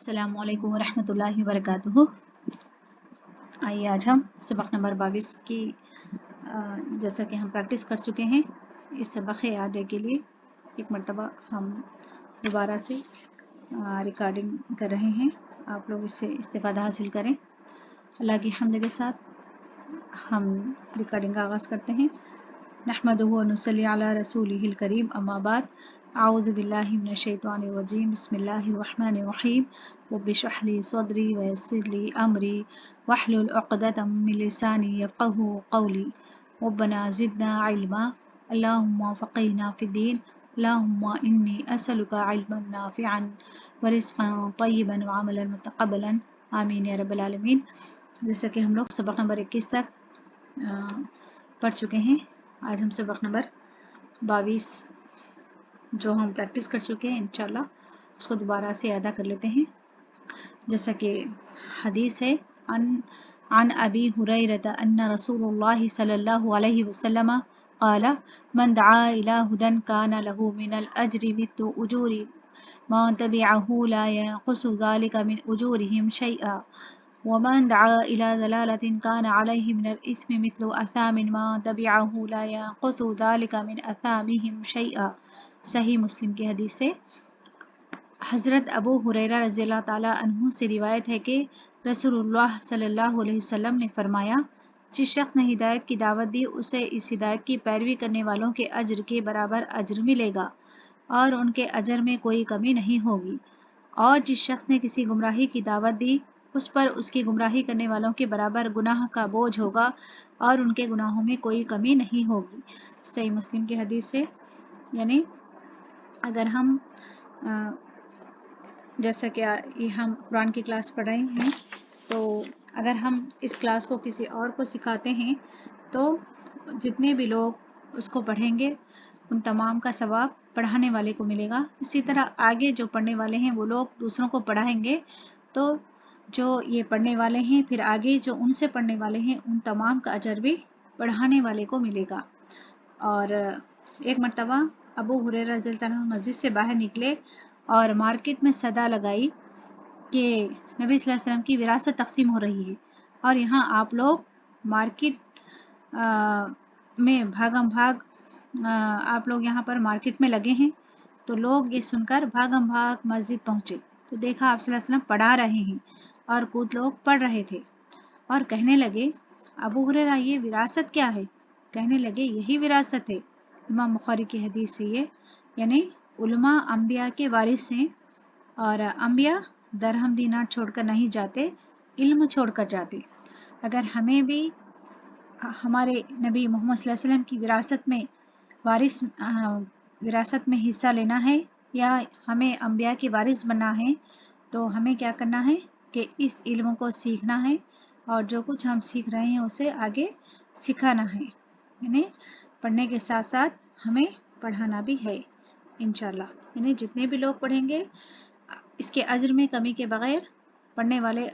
अस्सलामु अलैकुम वरहमतुल्लाहि वबरकातुहू। आइए आज हम सबक नंबर 22 की जैसा कि हम प्रैक्टिस कर चुके हैं, इस सबक याद के लिए एक मरतबा हम दोबारा से रिकॉर्डिंग कर रहे हैं। आप लोग इससे इस्तिफ़ादा हासिल करें। अल्लाह की हम्द के साथ हम रिकॉर्डिंग का आगाज़ करते हैं। नहमदुहु व नुसल्ली अला रसूलिहिल करीम, अम्मा बाद। आऊज़ु बिल्लाहि मिनश शैतानिर रजीम, बिस्मिल्लाहिर रहमानिर रहीम। रब्बि इश्रह ली सदरी व यस्सिर ली अमरी वहलुल उक़दतम मिन लिसानी यफ़क़हू क़ौली। रब्बना ज़िदना इल्मा, अल्लाहुम्मा फ़क़िहना फ़िद्दीन, अल्लाहुम्मा इन्नी असअलुका इल्मन नाफ़िअन व रिज़्क़न तय्यिबन व अमलन मुतक़ब्बलन, आमीन या रब्बल आलमीन। जैसा कि हम लोग सबक नंबर 21 तक पढ़ चुके हैं, आज हम सबक नंबर 22 जो हम प्रैक्टिस कर चुके हैं इंशाल्लाह उसको दोबारा से अदा कर लेते हैं। जैसा कि हदीस है, अन अबी हुरैरता अन्ना रसूलुल्लाह सल्लल्लाहु अलैहि वसल्लम क़ाल मन दआ इला हुदन कान लहू मिनल अज्रि मिस्लु उजूरि मन तबिअहू ला यंक़ुसु ज़ालिका मिन उजूरिहिम शैअ व मन दआ इला ज़लालतिन कान अलैहि मिनल इस्मि मिस्लु असामिन मन तबिअहू ला यंक़ुसु ज़ालिका मिन असामिहिम शैअ। सही मुस्लिम की हदीस से हज़रत अबू हुरैरा रज़ियल्लाहु ताला अन्हु से रिवायत है कि रसूलुल्लाह सल्लल्लाहु अलैहि वसल्लम ने फरमाया, जिस शख्स ने हिदायत की दावत दी उसे इस हिदायत की पैरवी करने वालों के अज्र के बराबर अज्र मिलेगा और उनके अज्र में कोई कमी नहीं होगी, और जिस शख्स ने किसी गुमराही की दावत दी उस पर उसकी गुमराही करने वालों के बराबर गुनाह का बोझ होगा और उनके गुनाहों में कोई कमी नहीं होगी। सही मुस्लिम की हदीस से, यानी अगर हम जैसा कि ये हम कुरान की क्लास पढ़ रहे हैं, तो अगर हम इस क्लास को किसी और को सिखाते हैं तो जितने भी लोग उसको पढ़ेंगे उन तमाम का सवाब पढ़ाने वाले को मिलेगा। इसी तरह आगे जो पढ़ने वाले हैं वो लोग दूसरों को पढ़ाएंगे तो जो ये पढ़ने वाले हैं फिर आगे जो उनसे पढ़ने वाले हैं उन तमाम का अजर भी पढ़ाने वाले को मिलेगा। और एक मरतबा अबू हुरैरा रज़ियल्लाहु अन्हु मस्जिद से बाहर निकले और मार्केट में सदा लगाई कि नबी सल्लल्लाहु अलैहि वसल्लम की विरासत तक़सीम हो रही है और यहाँ आप लोग मार्केट में भागम भाग आप लोग यहाँ पर मार्केट में लगे हैं। तो लोग ये सुनकर भागम भाग मस्जिद पहुँचे तो देखा आप सल्लल्लाहु अलैहि वसल्लम पढ़ा रहे हैं और कुछ लोग पढ़ रहे थे और कहने लगे, अबू हुरैरा ये विरासत क्या है? कहने लगे, यही विरासत है। इमाम बुखारी की हदीस है ये, यानी उलमा अंबिया के वारिस हैं और अंबिया दरहम दीनार छोड़कर नहीं जाते, इल्म छोड़कर जाते। अगर हमें भी हमारे नबी मोहम्मद सल्लल्लाहु अलैहि वसल्लम की विरासत में हिस्सा लेना है या हमें अंबिया के वारिस बनना है तो हमें क्या करना है कि इस इल्म को सीखना है और जो कुछ हम सीख रहे हैं उसे आगे सिखाना है, यानी पढ़ने के साथ साथ हमें पढ़ाना भी है इंशाल्लाह। यानी जितने भी लोग पढ़ेंगे इसके अज्र में कमी के बग़ैर, पढ़ने वाले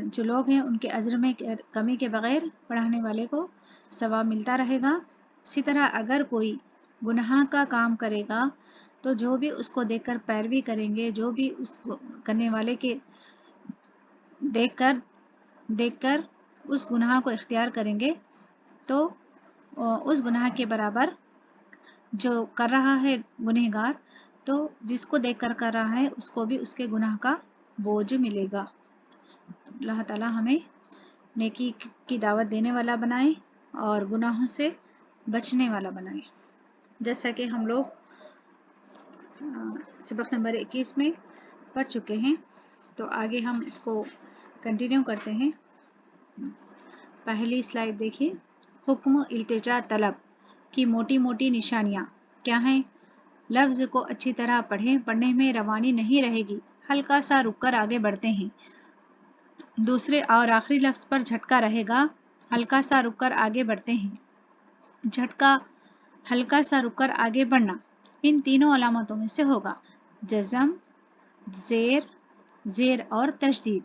जो लोग हैं उनके अज्र में कमी के बग़ैर पढ़ाने वाले को सवाब मिलता रहेगा। इसी तरह अगर कोई गुनाह का काम करेगा तो जो भी उसको देखकर पैरवी करेंगे, जो भी उस करने वाले के देखकर उस गुनाह को इख्तियार करेंगे तो उस गुनाह के बराबर जो कर रहा है गुनहगार, तो जिसको देखकर कर रहा है उसको भी उसके गुनाह का बोझ मिलेगा। अल्लाह ताला हमें नेकी की दावत देने वाला बनाए और गुनाहों से बचने वाला बनाए। जैसा कि हम लोग सबक नंबर 21 में पढ़ चुके हैं, तो आगे हम इसको कंटिन्यू करते हैं। पहली स्लाइड देखिए। हुक्म इल्तिजा तलब की मोटी मोटी निशानियाँ क्या हैं? लफ्ज़ को अच्छी तरह पढ़ें, पढ़ने में रवानी नहीं रहेगी, हल्का सा रुककर आगे बढ़ते हैं। दूसरे और आखिरी लफ्ज़ पर झटका रहेगा, हल्का सा रुककर आगे बढ़ते हैं। झटका, हल्का सा रुककर आगे बढ़ना इन तीनों अलामतों में से होगा। जज़म, ज़ेर और तशदीद।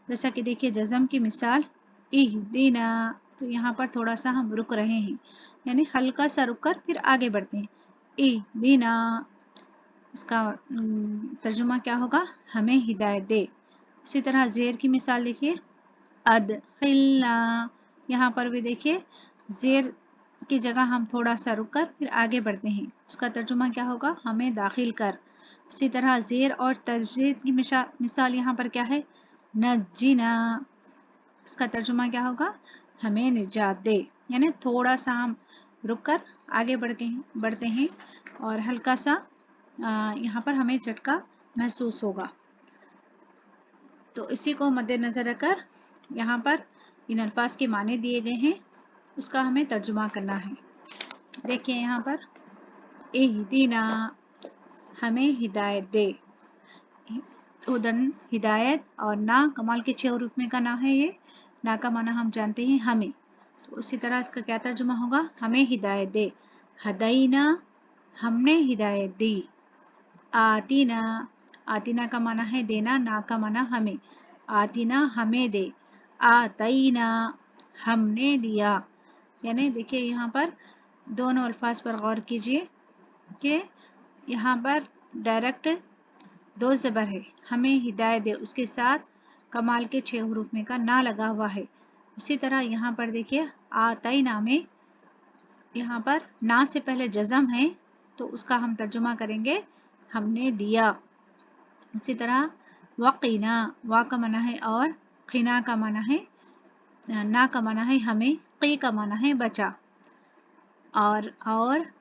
जैसा कि देखिए जज़म की मिसाल इहदीना, तो यहाँ पर थोड़ा सा हम रुक रहे हैं, यानी हल्का सा रुककर फिर आगे बढ़ते हैं। इहदीना, इसका तर्जुमा क्या होगा, हमें हिदायत दे। इसी तरह ज़ेर की मिसाल देखिए, अदखिलना, यहाँ पर भी देखिए ज़ेर की जगह हम थोड़ा सा रुक कर फिर आगे बढ़ते हैं, उसका तर्जुमा क्या होगा, हमें दाखिल कर। इसी तरह ज़ेर और तजदीद की मिसाल यहाँ पर क्या है, नज्जिना, इसका तर्जुमा क्या होगा, हमें निजात दे। यानी थोड़ा सा हम रुक कर आगे बढ़ते हैं और हल्का सा यहाँ पर हमें झटका महसूस होगा। तो इसी को मद्देनज़र रखकर यहाँ पर इन अल्फाज के माने दिए गए हैं, उसका हमें तर्जुमा करना है। देखिए यहाँ पर इहदीना, हमें हिदायत दे। उदन हिदायत और ना कमाल के 6 रूप में का ना है, ये ना का माना हम जानते हैं हमें, तो उसी तरह इसका क्या तर्जुमा होगा, हमें हिदायत दे। हदैना, हमने हिदायत दी। आतीना, आतीना का माना है देना, ना का माना हमें, आतीना हमें दे। आतईना, हमने दिया। यानी देखिए यहाँ पर दोनों अल्फाज पर गौर कीजिए कि यहाँ पर डायरेक्ट 2 ज़बर है, हमें हिदायत दे, उसके साथ कमाल के 6 हुरूफ में का ना लगा हुआ है। उसी तरह यहाँ पर देखिए आतईना में यहाँ पर ना से पहले जज़म है, तो उसका हम तर्जुमा करेंगे हमने दिया। उसी तरह वक़ीना, वा का माना है और, क़ीना का माना है, ना का माना है हमें, क़ी का माना है बचा, और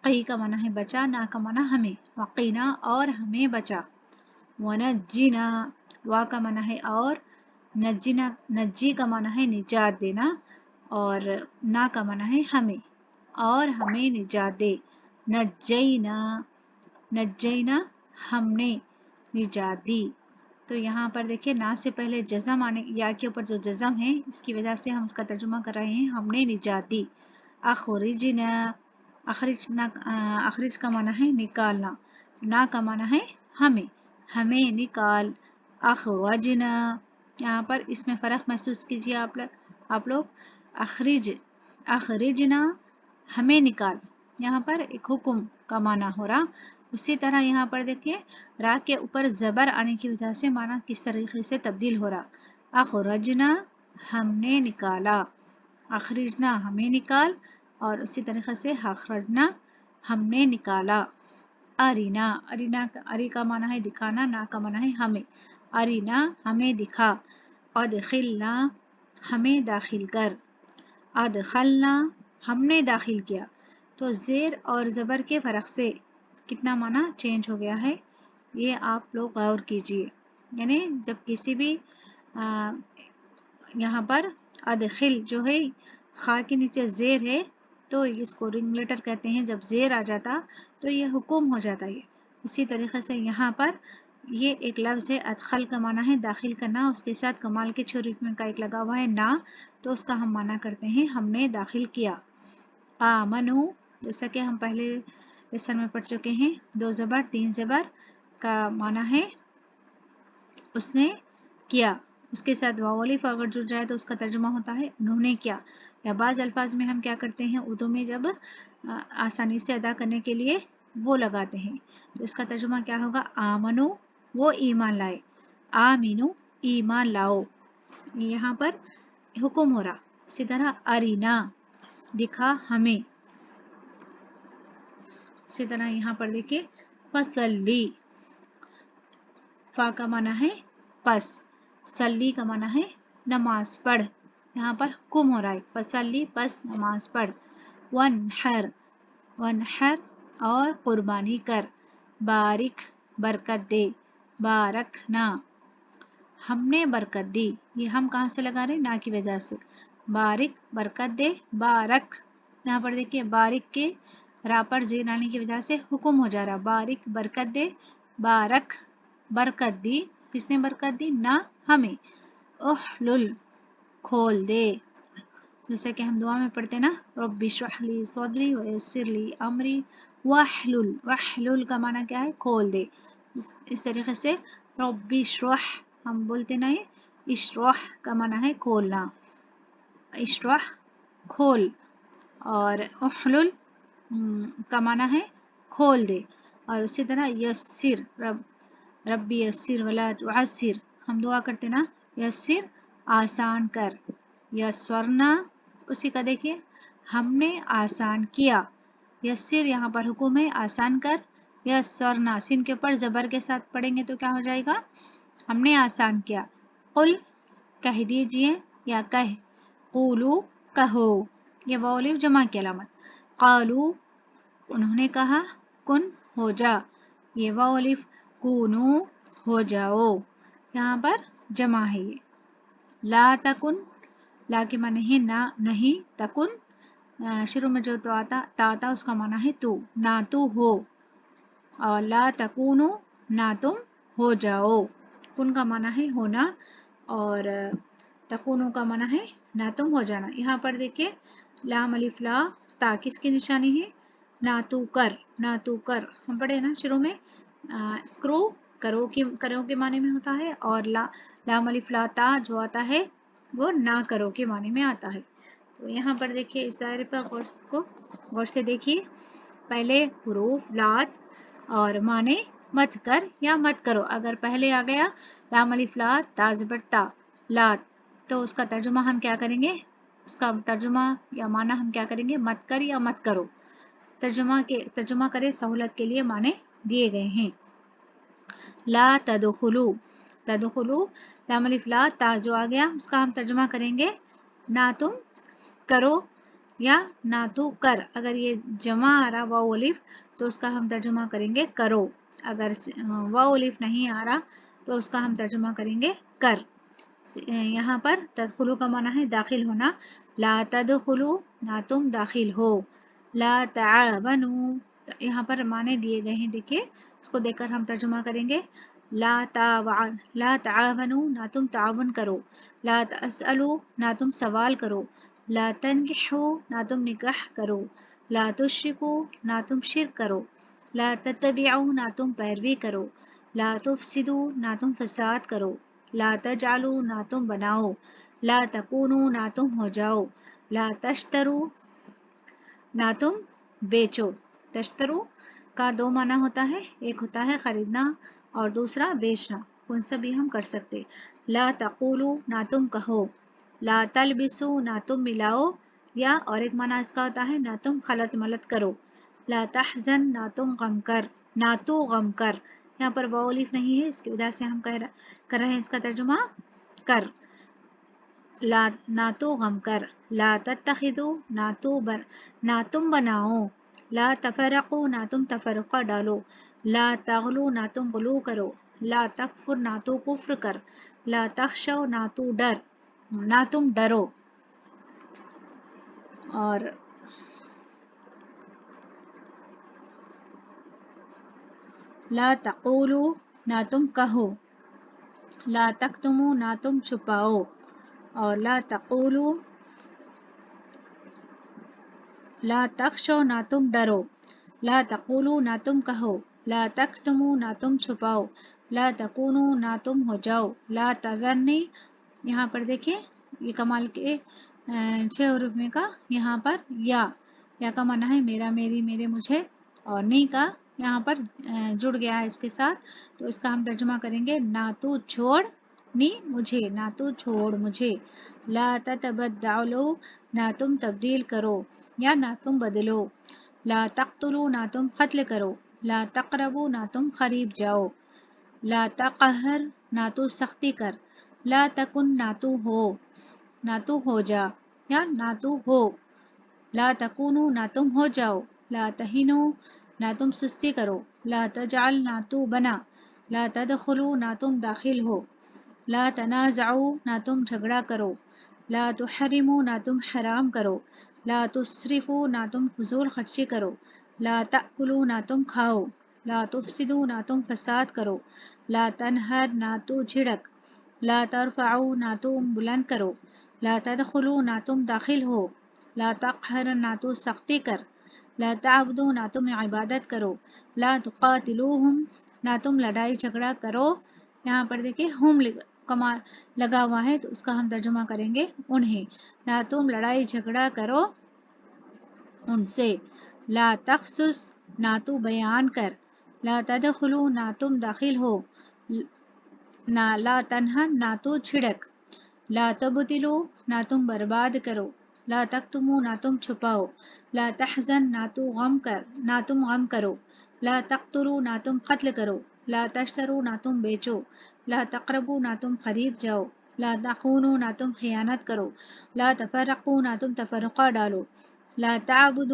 क़ी का माना है बचा, ना का माना हमें, वक़ीना और हमें बचा। वनज्जिना, वा का माना है और, नज्जिना, नज्जी का माना है निजात देना, और ना का माना है हमें, और हमें निजात दे। नज्जैना, नज्जैना हमने निजात दी। तो यहाँ पर देखिए ना से पहले जज़म आने, या के ऊपर जो जज़म है, इसकी वजह से हम इसका तर्जुमा कर रहे हैं हमने निजात दी। अखरिजना, अखरिज का माना है निकालना, ना का माना है हमें, हमें निकाल। अखरजना, यहाँ पर इसमें फ़र्क महसूस कीजिए आप लोग, अखरिजना हमें निकाल, यहाँ पर एक हुक्म का माना हो रहा। उसी तरह यहाँ पर देखिए रा के ऊपर ज़बर आने की वजह से माना किस तरीके से तब्दील हो रहा। अखरजना हमने निकाला, अखरिजना हमें निकाल, और उसी तरीके से अखरजना हमने निकाला। अरीना, अरी का माना है दिखाना, ना का माना है हमें, अरीना हमें दिखा। अदखिलना हमें दाखिल कर, अदखलना हमने दाखिल किया। तो ज़ेर और ज़बर के फ़र्क से कितना माना चेंज हो गया है, ये आप लोग गौर कीजिए। यानी जब किसी भी यहाँ पर अदखिल जो है खा के नीचे ज़ेर है, तो इसको रिंग लेटर कहते हैं, जब ज़ेर आ जाता तो ये हुक्म हो जाता है। उसी तरीके से यहाँ पर ये एक लफ्ज़ है, अदखल का माना है दाखिल करना, उसके साथ कमाल के 6 रूप में का एक लगा हुआ है ना, तो उसका हम माना करते हैं हमने दाखिल किया। आमनु, जैसा कि हम पहले लेसन में पढ़ चुके हैं, 2 ज़बर 3 ज़बर का माना है उसने किया, उसके साथ वाव अलिफ अगर जुड़ जाए तो उसका तर्जुमा होता है उन्होंने किया। या बाज़ अल्फाज में हम क्या करते हैं उर्दू में, जब आसानी से अदा करने के लिए वो लगाते हैं, तो इसका तर्जुमा क्या होगा, आमनु वो ईमान लाए, आमीनु ईमान लाओ। यहाँ पर हुक्म हो रहा। इसी तरह अरीना दिखा हमें। इसी तरह यहाँ पर देखिए फसल्ली, फा का माना है पस, सल्ली का माना है नमाज पढ़, यहाँ पर हुक्म हो रहा है फसल्ली पस नमाज पढ़। वनहर, वनहर और कुर्बानी कर। बारिक बरकत दे, बारक ना हमने बरकत दी, ये हम कहाँ से लगा रहे हैं, ना की वजह से। बारिक बरकत दे, बारक, यहाँ पर देखिए बारिक के रा पर ज़ेर आने की वजह से हुक्म हो जा रहा, बारिक बरकत दे, बारक बरकत दी, किसने बरकत दी, ना हमें। उहलुल खोल दे, जैसे कि हम दुआ में पढ़ते ना, रब्बी इश्रह ली सदरी व यस्सिर ली अमरी वहलुल, वहलुल का माना क्या है, खोल दे। इस तरीके से रब्बी इश्रह हम बोलते ना, ये इश्रह का माना है खोलना, इश्रह खोल, और उहलुल का माना है खोल दे। اور اسی طرح یسر ربی یسر ولا تعسر، ہم دعا کرتے نا یسر آسان کر، یسرنا اسی کا دیکھیے ہم نے آسان کیا، یسر یہاں پر حکم ہے آسان کر، یسرنا سین کے اوپر زبر کے ساتھ پڑھیں گے تو کیا ہو جائے گا ہم نے آسان کیا، قل کہہ دیجئے یا کہہ، قولو کہو، یہ واو الف جمع کی علامت، قالو انہوں نے کہا، کن ہو جا، یہ واو الف، کونو ہو جاؤ، یہاں پر جمع ہے یہ، لا تکن لا کے معنی ہے نہ نہیں، تکن شروع میں جو تو آتا اس کا معنی ہے تو، نہ تو ہو، اور لا تکونو نہ تم ہو جاؤ، کن کا معنی ہے ہونا اور تکونو کا معنی ہے نہ تم ہو جانا، یہاں پر دیکھیں لام الف لا تا کس کی نشانی ہے، نہ تو کر، نہ تو کر، ہم پڑھے نا شروع میں اسکرو کرو کے معنی میں ہوتا ہے، اور لام الف لا تا جو آتا ہے وہ نہ کرو کے معنی میں آتا ہے، تو یہاں پر دیکھیے اس دائرے پر غور سے دیکھیے، پہلے حروف لات اور معنی مت کر یا مت کرو، اگر پہلے آ گیا لام الف لا تا زبر تا لات، تو اس کا ترجمہ ہم کیا کریں گے، اس کا ترجمہ یا معنی ہم کیا کریں گے، مت کر یا مت کرو، ترجمہ کرے سہولت کے لیے معنی دیے گئے ہیں، لا تدخلو، تدخلو لام الف لا تا جو آ گیا اس کا ہم ترجمہ کریں گے نہ تم کرو یا نہ تو کر، اگر یہ جمع آ رہا واو الف تو اس کا ہم ترجمہ کریں گے کرو، اگر واو الف نہیں آ رہا تو اس کا ہم ترجمہ کریں گے کر، یہاں پر تدخلو کا معنی ہے داخل ہونا، لا تدخلو نہ تم داخل ہو، لا تعاونو یہاں پر معنی دیے گئے ہیں، دیکھیے اس کو دیکھ کر ہم ترجمہ کریں گے، لا تعاونو نہ تم تعاون کرو، لا تسألو نہ تم سوال کرو، لا تنکحو نہ تم نکاح کرو، لا تشرکو نہ تم شرک کرو، لا تتبعو نہ تم پیروی کرو، لا تفسدو نہ تم فساد کرو، لا تجعلو نہ تم بناؤ، لا تکونو نہ تم ہو جاؤ، لا تشترو نہ تم بیچو، تشترو کا دو معنی ہوتا ہے، ایک ہوتا ہے خریدنا اور دوسرا بیچنا، کون سا بھی ہم کر سکتے، لا تقولو نہ تم کہو، لا تلبسو نہ تم ملاؤ، یا اور ایک معنی اس کا ہوتا ہے نہ تم خلط ملط کرو، لا تحزن نہ تم غم کر، نہ تو غم کر، یہاں پر واو الف نہیں ہے اس کی وجہ سے ہم کر رہے ہیں اس کا ترجمہ کر، لا نہ تو غم کر، لا تتخذو نہ تم بناؤ، لا تفرقو نہ تم تفرقہ ڈالو، لا تغلو نہ تم غلو کرو، لا تکفر نہ تو کفر کر، لا تخشو نہ تو ڈر، نہ تم ڈرو، اور لا تقولو نہ تم کہو، لا تکتمو نہ تم چھپاؤ، اور لا تقولو لا تخشو نہ تم ڈرو، لا تقولو نہ تم کہو، لا تکتمو نہ تم چھپاؤ، لا تکونو نہ تم ہو جاؤ، لا تذرنی یہاں پر دیکھیں یہ کمال کے 6 حروف میں کا یہاں پر یا کا معنی ہے میرا میری میرے مجھے، اور نہیں کا یہاں پر جڑ گیا ہے اس کے ساتھ، تو اس کا ہم ترجمہ کریں گے نہ تو چھوڑ نی مجھے، نہ تو چھوڑ مجھے، لا تتبدلو نہ تم تبدیل کرو یا نہ تم بدلو، لا تقتلو نہ تم قتل کرو، لا تقربو نہ تم قریب جاؤ، لا تقہر نہ تو سختی کر، لا تکن نہ تو ہو جا یا نہ تو ہو، لا تکونو نہ تم ہو جاؤ، لا تہینو نہ تم سستی کرو، لا تجعل نہ تو بنا، لا تدخلو نہ تم داخل ہو، لا تنازعو نہ تم جھگڑا کرو، لا تحرمو نہ تم حرام کرو، لا تسرفو نہ تم فضول خرچی کرو، لا تأکلو نہ تم کھاؤ، لا تفسدو نہ تم فساد کرو، لا تنہر نہ تو جھڑک، لا ترفعو نہ تم بلند کرو، لا تدخلو نہ تم داخل ہو، لا تقہر نہ تو سختی کر، لا تعبدو نہ تم عبادت کرو، لا تقاتلوہم نہ تم لڑائی جھگڑا کرو، یہاں پر دیکھیں ہم لگا ہوا ہے تو اس کا ہم ترجمہ کریں گے انہیں، نہ تم لڑائی جھگڑا کرو ان سے، لا تخصص نہ تو بیان کر، ला तदखुलू ना तुम दाखिल हो, ना ला तनहा ना तो छिड़क, ला तबतिलू ना तुम बर्बाद करो, ला तक्तुमू ना तुम छुपाओ, ला तहजन ना तुम गम करो, ला तक्तुलू ना तुम कत्ल करो, ला तश्तरू ना तुम बेचो, ला तकरबू ना तुम करीब जाओ, ला तखूनू ना तुम खियानत करो, ला तफरकू ना तुम तफरका डालो, ला ताबुद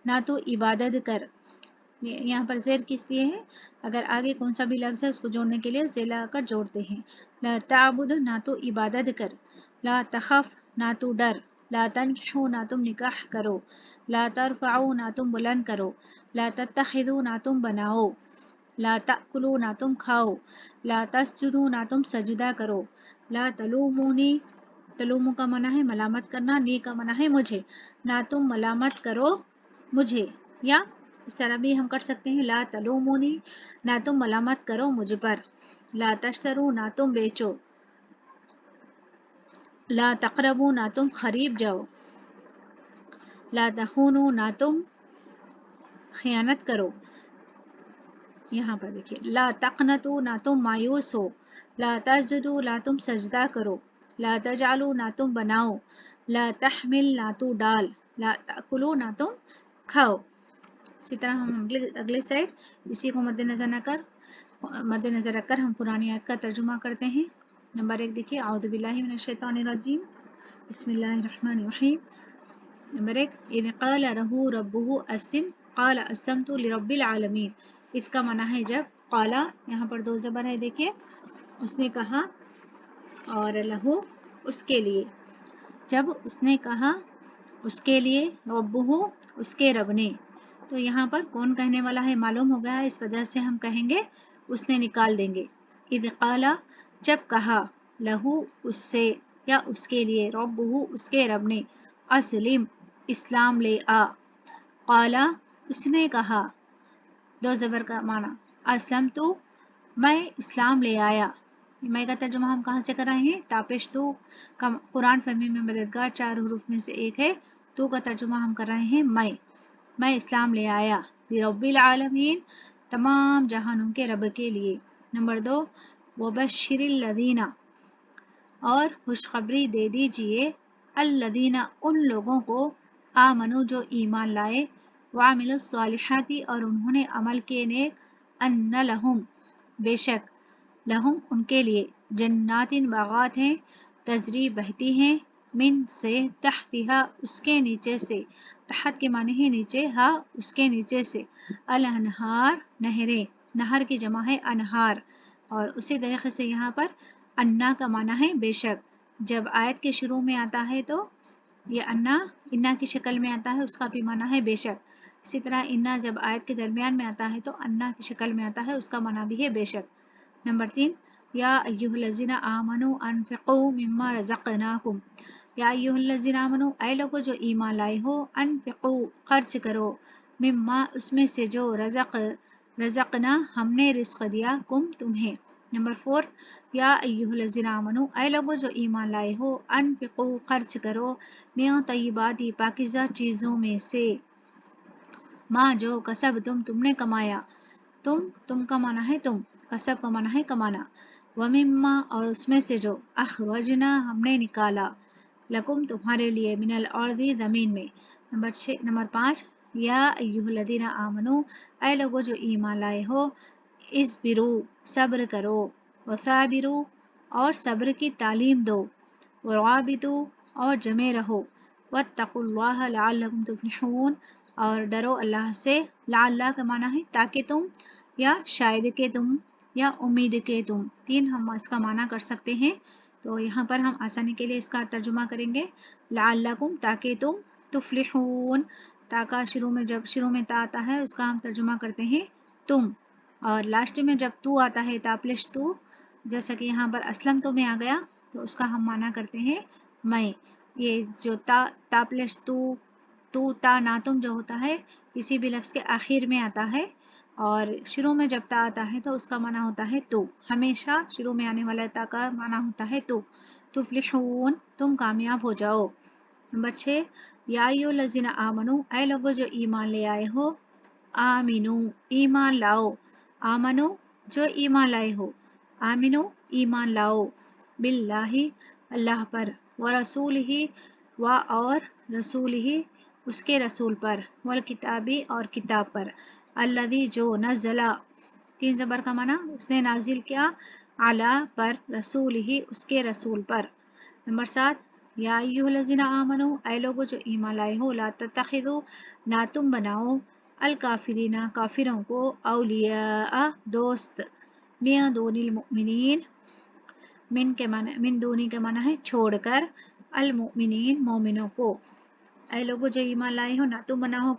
ना तो इबादत कर। यहाँ पर ज़ेर किस लिए है? अगर आगे कौन सा भी लफ्ज़ है उसको जोड़ने के लिए ज़ेर लगा कर जोड़ते हैं। ला ताबुद ना तो इबादत कर, ला तखफ ना तो डर, ला तनकिहू ना तुम निकाह करो, ला तरफ़अू ना तुम बुलंद करो, ला तत्तखिज़ू ना तुम बनाओ, ला ताकुलू ना तुम खाओ, ला तस्जुदू ना तुम सजदा करो, ला तलूमूनी, तलूमू का माना है मलामत करना, नी का माना है मुझे, ना तुम मलामत करो मुझे। या इस तरह भी हम कर सकते हैं, ला तलूमुनी ना तुम मलामत करो मुझ पर, ला तश्तरू ना तुम बेचो, ला तकरबू ना तुम करीब जाओ, ला तखूनू ना तुम खयानत करो। यहाँ पर देखिए, ला तकनतू ना तुम मायूस हो, ला तस्जुदू ना तुम सजदा करो, ला तजालू ना तुम बनाओ, ला तहमिल ना तू डाल, ला ताकुलू ना तुम खाओ। इसी तरह हम अगले साइड इसी को मद्देनजर रखकर हम पुरानी आयत का तर्जुमा करते हैं। नंबर 1 देखिए, आउज़ु बिल्लाहि मिनश शैतानिर रजीम, बिस्मिल्लाहिर रहमानिर रहीम। नंबर 1, इज़ क़ाल लहू रब्बुहु अस्लिम क़ाल अस्लमतु लिरब्बिल आलमीन। इसका माना है जब, क़ाला यहाँ पर दो ज़बर है देखिए, उसने कहा, और लहू उसके लिए, जब उसने कहा उसके लिए, रब्बुहु उसके रब ने, तो यहाँ पर कौन कहने वाला है मालूम हो गया है, इस वजह से हम कहेंगे उसने निकाल देंगे। इज़ क़ाला जब कहा, लहू उससे या उसके लिए, रब्बुहु उसके रब ने, अस्लिम इस्लाम ले आ, क़ाला उसने कहा, दो ज़बर का माना, असलम तो मैं इस्लाम ले आया। मैं का तर्जुमा हम कहाँ से कर रहे हैं? तापिश तो का कुरान फहमी में मददगार 4 हरूफ में से एक है, तो का तर्जुमा हम कर रहे हैं मैं इस्लाम ले आया, रब्बिल आलमीन तमाम जहानों के रब के लिए। नंबर 2, वबश्शिरिल लदीना और खुशखबरी दे दीजिए, अल्लदीना उन लोगों को, आमनु जो ईमान लाए, वामिलुस सालिहाती और उन्होंने अमल किए नेक, अन्न लहुम बेशक, लहुम उनके लिए, जन्नातिन बागात हैं, तजरी बहती हैं, मिन से, तहतिहा उसके नीचे से, तहत के माने हैं नीचे, हा उसके नीचे से, अल अनहार नहरें, नहर की जमा है अनहार। और उसी तरीके से यहाँ पर अन्ना का माना है बेशक, जब आयत के शुरू में आता है तो ये अन्ना इन्ना की शक्ल में आता है, उसका भी माना है बेशक। इसी तरह इन्ना जब आयत के दरमियान में आता है तो अन्ना की शक्ल में आता है, उसका माना भी है बेशक। नंबर 3, या अय्युहल्लज़ीना आमनु अनफ़िक़ू मिम्मा रज़क़नाकुम, या अय्युहल्लज़ीना आमनु ऐ लोगो जो ईमान लाए हो, अनफ़िक़ू खर्च करो, मिम्मा उसमें से जो, रज़क़ना हमने रिज़्क़ दिया, कुम तुम्हें। नंबर 4, या अय्युहल्लज़ीना आमनु ऐ लोगो जो ईमान लाए हो, अनफ़िक़ू खर्च करो, मिन तय्यिबाति पाकीज़ा चीज़ों में से, माँ जो कसब तुमने कमाया, तुम का माना है तुम, कसब का माना है कमाना, वमिम्मा और उसमें से जो, अखरजना हमने निकाला, लकुम तुम्हारे लिए, मिनल अर्दी ज़मीन में। नंबर 5, या अय्युहल्लज़ीना आमनु ऐ लोगो जो ईमान लाए हो, इस्बिरू सब्र करो, वसाबिरू और सब्र की तालीम दो, वराबितू और जमे रहो, वत्तकुल्लाह लअल्लकुम तुफ्लिहून और डरो अल्लाह से, लअल्ला का माना है ताकि तुम, या शायद के तुम, या उम्मीद के तुम, 3 हम इसका माना कर सकते हैं। तो यहाँ पर हम आसानी के लिए इसका तर्जुमा करेंगे, लअल्लकुम ताकि तुम, तुफ्लिहून ता का जब शुरू में ता आता है उसका हम तर्जुमा करते हैं तुम, और लास्ट में जब तू आता है ताप्लिश तू, जैसा कि यहाँ पर असलम तो में आ गया तो उसका हम माना करते हैं मैं। ये जो ताप्लिश तू ता ना तुम जो होता है किसी भी लफ्ज़ के आखिर में आता है, और शुरू में जब ता आता है तो उसका माना होता है तू, हमेशा शुरू में आने वाला ता का माना होता है तू। तुफ्लिहून तुम कामयाब हो जाओ। नंबर 6, या अय्युहल्लज़ीना आमनु ऐ लोगो जो ईमान ले आए हो, आमिनू ईमान लाओ, आमनो जो ईमान लाए हो, आमिनो ईमान लाओ, बिल्लाहि अल्लाह पर, व रसूलिही व और रसूलिही उसके रसूल पर, वल किताबी और किताब पर, अल्लज़ी जो नज़ला तीन ज़बर का माना उसने नाजिल किया, अला पर, रसूलिही उसके रसूल पर। नंबर 7 या अय्युहल्लज़ीना आमनू ऐ लोगो जो ईमान लाए हो, ला तत्तखिज़ू ना तुम बनाओ, अल काफिरीना काफिरों को, औलिया दोस्त, मिन दूनिल मुमिनीन मिन दूनी के माना है छोड़कर, अल मुमिनीन मोमिनों को, ऐ लोगो जो ईमान लाए हो ना तुम बनाओ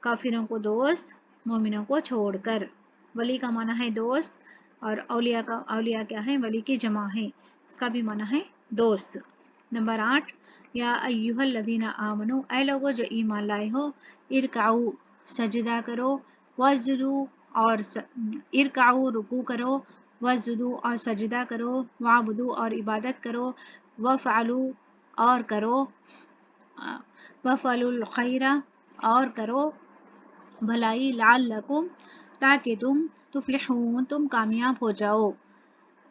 काफिरों को दोस्त, मोमिनों को छोड़कर। वली का माना है दोस्त और औलिया क्या है, वली की जमा है, इसका भी माना है दोस्त। नंबर 8 या अय्युहल्लज़ीना आमनू ऐ लोगो जो ईमान लाए हो, इरकाऊ सजदा करो, वज़ुदू और इरकाऊ रुकू करो, वज़ुदू और सजदा करो, वाबुदू और इबादत करो, वफ़अलू और करो, वफ़अलुल खैरा और करो भलाई, लअल्लकुम ताकि तुम, तुफ्लिहून तुम कामयाब हो जाओ।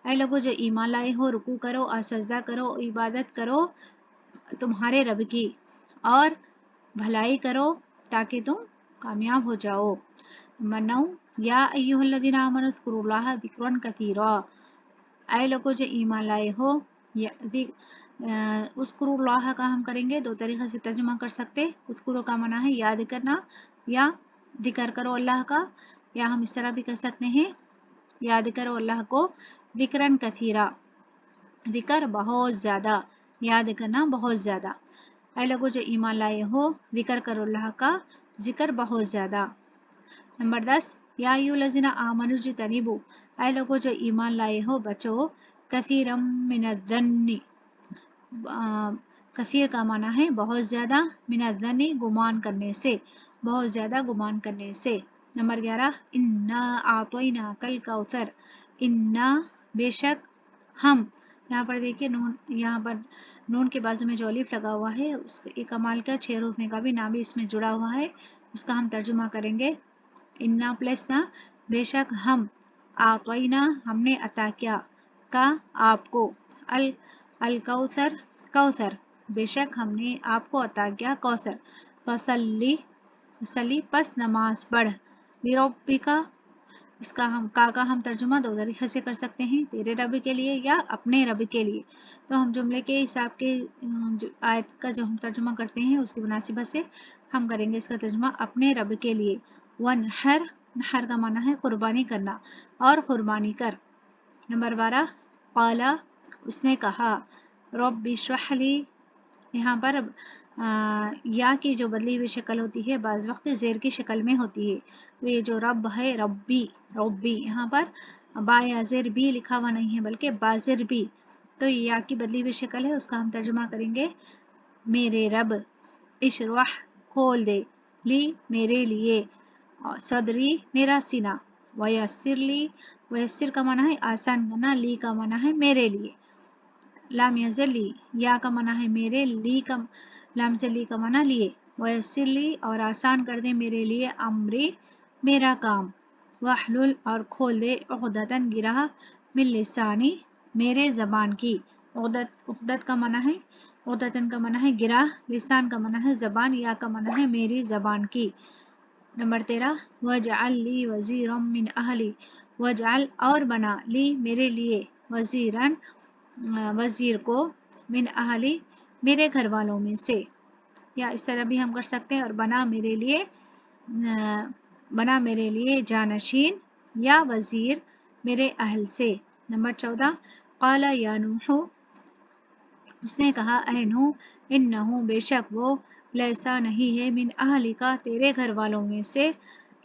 ऐ लोगो जो ईमान लाए हो, रुकू करो और सजदा करो, इबादत करो तुम्हारे रब की, और भलाई करो ताकि तुम कामयाब हो जाओ। नंबर 9 या अय्युहल्लज़ीना आमनू उज़्कुरुल्लाह ज़िक्रन कसीरा ऐ लोगो जो ईमान लाए हो, उज़्कुरुल्लाह का हम करेंगे दो तरीक़े से तर्जुमा कर सकते। उज़्कुरु का माना है याद करना या जिक्र करो अल्लाह का, या हम इस तरह भी कर सकते हैं याद करो अल्लाह को, ज़िक्रन कसीरा जिक्र बहुत ज़्यादा, याद करना बहुत ज़्यादा। ऐ लोगो जो ईमान लाए हो, जिक्र करो अल्लाह का, जिक्र बहुत ज़्यादा। नंबर 10 या अय्युहल्लज़ीना आमनू इज्तनिबू ऐ लोगो जो ईमान लाए हो, बचो कसीरम मिनज़्ज़न्नि कसीर का माना है बहुत ज़्यादा, मिनज़्ज़न्नि गुमान करने से, बहुत ज़्यादा गुमान करने से। नंबर 11 इन्ना आतैना कल कौसर, इन्ना बेशक हम, यहाँ पर देखिए नून, यहाँ पर नून के बाजू में जो अलिफ लगा हुआ है उसके कमाल का 6 रूप में का भी नाम भी इसमें जुड़ा हुआ है, उसका हम तर्जुमा करेंगे इन्ना प्लस ना, बेशक हम, आतैना हमने अता किया, का आपको, अल कौसर कौसर बेशक हमने आपको अता किया कौसर, फसल्ली सली पस नमाज पढ़, लिरब्बिका इसका हम का हम तर्जुमा दो तरीके से कर सकते हैं, तेरे रब के लिए या अपने रब के लिए। तो हम जुमले के हिसाब के आयत का जो हम तर्जुमा करते हैं उसकी मुनासिबत से हम करेंगे इसका तर्जुमा अपने रब के लिए। वनहर, नहर का माना है कुर्बानी करना, और कुर्बानी कर। नंबर 12 क़ाला उसने कहा, रब्बि इश्रह ली यहाँ पर या की जो बदली हुई शक्ल होती है बाज़ वक्त ज़ेर की शक्ल में होती है, तो ये जो रब है रब्बी, रब्बी यहाँ पर बा या ज़ेर भी लिखा हुआ नहीं है बल्कि बाज़िर भी, तो ये या की बदली हुई शक्ल है, उसका हम तर्जुमा करेंगे मेरे रब, इशरह खोल दे, ली मेरे लिए, सदरी मेरा सीना, वयस्सिर ली, वयस्सिर का माना है आसान करना, ली का माना है मेरे लिए, लाम यज़ली या का माना है मेरे, ली का लाम से ली का माना लिए, वयस्सिर ली और आसान कर दे मेरे लिए, अमरी मेरा काम, वहलुल और खोल दे, उक़दतन गिरह, मिन लिसानी मेरे ज़बान की, उक़दत का माना है, उक़दतन का माना है गिरह, लिसान का माना है ज़बान, या का माना है मेरी ज़बान की। नंबर 13 वजअल ली वज़ीरम मिन अहली, वजअल और बना, ली मेरे लिए, वज़ीरन वज़ीर को, मिन अहली मेरे घर वालों में से, या इस तरह भी हम कर सकते हैं, और बना मेरे लिए जानशीन या वज़ीर मेरे अहल से। नंबर 14 क़ाला या नूह उसने कहा, ऐ नूह, इन्नहु बेशक वो, लैसा नहीं है, मिन अहली का तेरे घर वालों में से,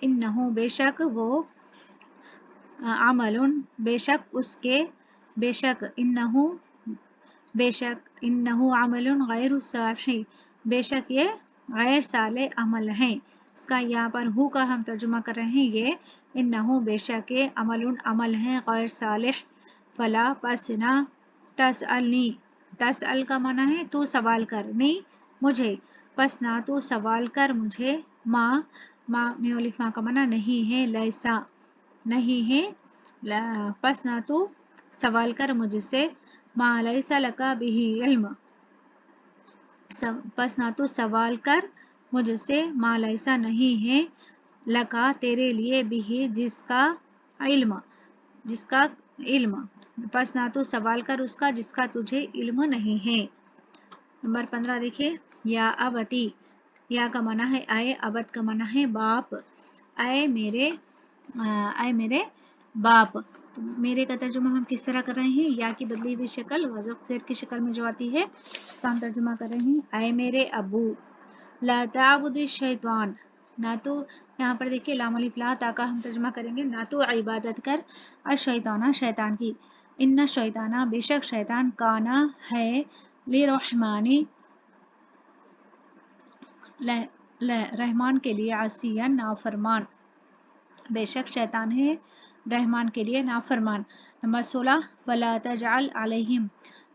इन्नहु बेशक वो, अमलुन बेशक उसके, बेशक इन्नहु अमलुन गैरु सालिह बेशक ये गैर साले अमल हैं। इसका यहाँ पर हु का हम तर्जुमा कर रहे हैं, ये इन्नहु बेशक ये अमलुन अमल हैं गैर सालिह, फला पस ना, तसअलनी तसअल का माना है तू सवाल कर, नहीं मुझे, पस ना तू सवाल कर मुझे, माँ मियोलिफा का माना नहीं है, लैसा नहीं है, पस ना तो सवाल कर मुझसे, मा लैसा लका बिही इल्म, पस ना तो सवाल कर मुझसे, मा लैसा नहीं है, लका तेरे लिए, बिही जिसका, इल्म जिसका इल्म, पस ना तो सवाल कर उसका जिसका तुझे इल्म नहीं है। नंबर 15 देखिए, या अबती, या का माना है आए, अबत का माना है बाप, आए मेरे बाप। तो मेरे का तर्जुमा हम किस तरह कर रहे हैं, या की बदली हुई शक्ल वज़फ ज़ेर की शक्ल में जो आती है उसका हम तर्जुमा कर रहे हैं, आए मेरे अबू, ला ताबुद शैतान, ना तो यहाँ पर देखिए लाम अलिफ ला ता का हम तर्जुमा करेंगे, ना तो इबादत कर अशैताना शैतान की, इन्ना शैताना बेशक शैतान, काना है, लिरहमानी रहमान के लिए, आसियन नाफरमान, बेशक शैतान है रहमान के लिए नाफरमान। नंबर 16, फला तजअल अलैहिम,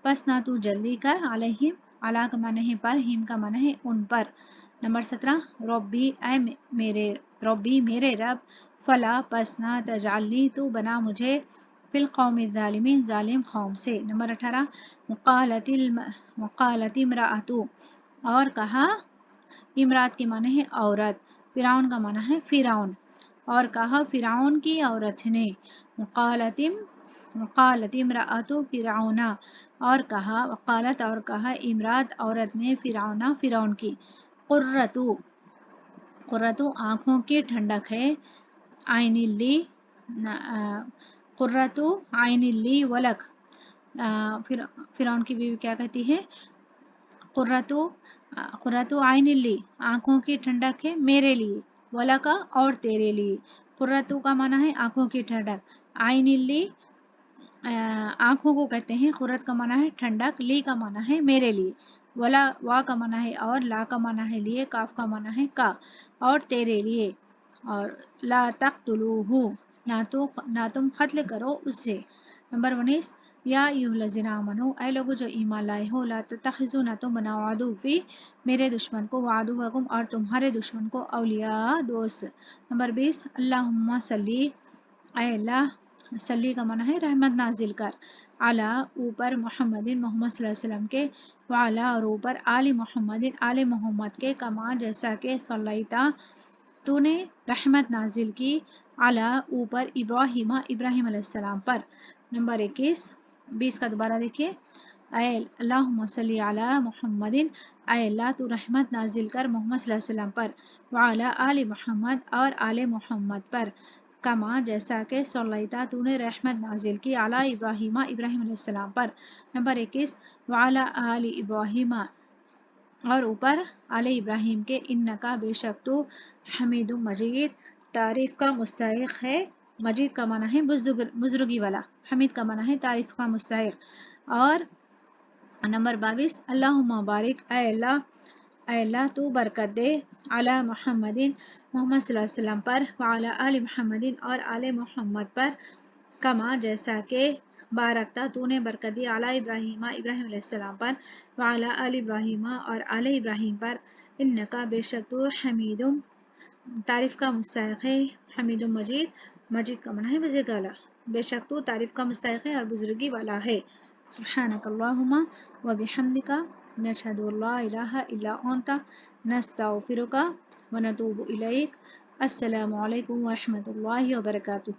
पस ना तू जल्दी कर, अलैहिम अला का माना है पर, हिम का माना है उन पर। नंबर 17, रब्बी ऐ मेरे, रब्बी मेरे रब, फला पस ना तजअलनी तू बना मुझे, फिल कौमि ज़ालिमीन ज़ालिम कौम से। नंबर 18, मुक़ालत इम्राअतु, और कहा, इमरात के माने है औरत, फिरौन का माना है फिरौन, और कहा फिरौन की औरत ने, मुक़ालत इम्राअतु फिरौना, और कहा, वक़ालत और कहा, इमरात औरत ने, फिरौना फिरौन की, कुर्रतु, कुर्रतु आँखों की ठंडक है, आइनिल्ली, कुर्रतु आइनिल्ली वलक, फिर फिरौन की बीवी क्या कहती है, कुर्रतु आइनिल्ली आँखों की ठंडक है मेरे लिए, वला का और तेरे लिए। कुर्रतु का माना है आँखों की ठंडक, आइनिल्ली आँखों को कहते हैं, कुर्रत का माना है ठंडक, ली का माना है मेरे लिए, वला वा का माना है और, ला का माना है लिए, काफ का माना है का, और तेरे लिए। और ला तक़्तुलूहु, ना तुम कत्ल करो उससे। नंबर 19, या अय्युहल्लज़ीना आमनू, ऐ लोगों जो ईमान लाए हो, ला तत्तखिज़ू, ना तुम बनाओ, अदुव्वी मेरे दुश्मन को, वअदुव्वकुम और तुम्हारे दुश्मन को, औलिया दोस्त। नंबर 20, अल्लाहुम्मा सल्ली, ऐ अल्लाह, सल्ली का माना है रहमत नाजिल कर, अला ऊपर, मोहम्मदिन मोहम्मद सल्लल्लाहु अलैहि वसल्लम के, वाला और ऊपर, आली मोहम्मदिन आले मोहम्मद के, कमा जैसा के, सल्लैता तूने रहमत नाजिल की, अला ऊपर, इब्राहिमा इब्राहिम अलैहिस्सलाम पर। नंबर 21, 20 का दोबारा देखिए, अल्लाहुम्मा सल्ली अला मोहम्मदिन, ऐ अल्लाह तू रहमत नाजिल कर मोहम्मद सल्लल्लाहु अलैहि वसल्लम पर, वाला आले मोहम्मद और आले मोहम्मद पर, कमा जैसा के, सल्लैता तूने रहमत नाजिल की, अला इब्राहिमा इब्राहिम अलैहिस्सलाम पर। नंबर 21, वाला आली इब्राहिमा और ऊपर आले इब्राहिम के, इन्नका बेशक तो, हमीद मजीद तारीफ का मुस्तहिक है, मजीद का माना है बुजुर्गी वाला, हमीद का माना है तारीफ का मुस्तहिक। और नंबर 22, अल्लाहुम्मा बारिक, ऐ अल्लाह तू बरकत दे, अला मोहम्मदिन मोहम्मद सल्लल्लाहु अलैहि वसल्लम पर, वाला आले मोहम्मदिन और आले मोहम्मद पर, कमा जैसा के, बारकता तूने बरकत दी, अला इब्राहिमा इब्राहिम अलैहिस्सलाम पर, वाला आल इब्राहिमा और आले इब्राहिम पर, इन्नका बेशक तू, हमीदुम तारीफ का मुस्तहिक है, हमीदुम मजीद, मजीद का माना है बुजुर्ग वाला, बेशक तू तारीफ का मुस्तहिक है और बुजुर्गी वाला है। सुब्हानकल्लाहुम्मा व बिहम्दिका, नशहदु अल्ला इलाहा इल्ला अंता, नस्तगफिरुका व नतूबु इलैक। अस्सलामु अलैकुम व रहमतुल्लाहि व बरकातुहू।